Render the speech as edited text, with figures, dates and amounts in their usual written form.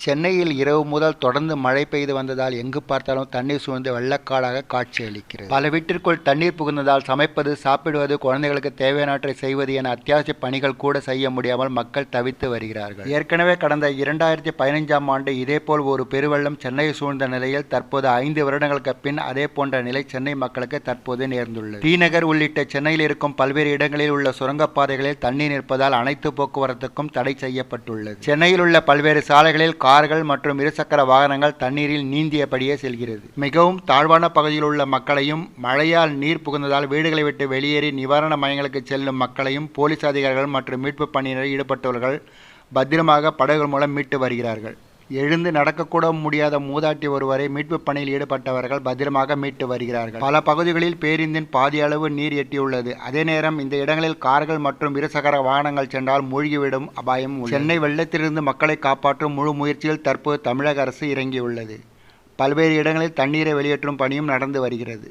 சென்னையில் இரவு முதல் தொடர்ந்து மழை பெய்து வந்ததால் எங்கு பார்த்தாலும் தண்ணீர் சூழ்ந்து வெள்ளக்காடாக காட்சியளிக்கிறது. பல வீட்டிற்குள் தண்ணீர் புகுந்ததால் சமைப்பது, சாப்பிடுவது, குழந்தைகளுக்கு தேவையானவற்றை செய்வது என அத்தியாவசிய பணிகள் கூட செய்ய முடியாமல் மக்கள் தவித்து வருகிறார்கள். ஏற்கனவே கடந்த 2015ஆம் ஆண்டு இதேபோல் ஒரு பெருவெள்ளம் சென்னையை சூழ்ந்த நிலையில் தற்போது 5 வருடங்களுக்கு பின் அதே போன்ற நிலை சென்னை மக்களுக்கு தற்போது நேர்ந்துள்ளது. தீநகர் உள்ளிட்ட சென்னையில் இருக்கும் பல்வேறு இடங்களில் உள்ள சுரங்கப்பாதைகளில் தண்ணீர் நிற்பதால் அனைத்து போக்குவரத்துக்கும் தடை செய்யப்பட்டுள்ளது. சென்னையில் உள்ள பல்வேறு சாலைகளில் கார்கள் மற்றும் இருசக்கர வாகனங்கள் தண்ணீரில் நீந்தியபடியே செல்கிறது. மிகவும் தாழ்வான பகுதியில் உள்ள மக்களையும், மழையால் நீர் புகுந்ததால் வீடுகளை விட்டு வெளியேறி நிவாரண மையங்களுக்கு செல்லும் மக்களையும் போலீஸ் அதிகாரிகள் மற்றும் மீட்பு பணியினரில் ஈடுபட்டவர்கள் பத்திரமாக படகுகள் மூலம் மீட்டு வருகிறார்கள். எழுந்து நடக்கக்கூட முடியாத மூதாட்டி ஒருவரை மீட்பு பணியில் ஈடுபட்டவர்கள் பத்திரமாக மீட்டு வருகிறார்கள். பல பகுதிகளில் பேருந்தின் பாதி அளவு நீர் எட்டியுள்ளது. அதே நேரம் இந்த இடங்களில் கார்கள் மற்றும் இருசக்கர வாகனங்கள் சென்றால் மூழ்கிவிடும் அபாயம் உள்ளது. சென்னை வெள்ளத்திலிருந்து மக்களை காப்பாற்றும் முழு முயற்சியில் தற்போது தமிழக அரசு இறங்கியுள்ளது. பல்வேறு இடங்களில் தண்ணீரை வெளியேற்றும் பணியும் நடந்து வருகிறது.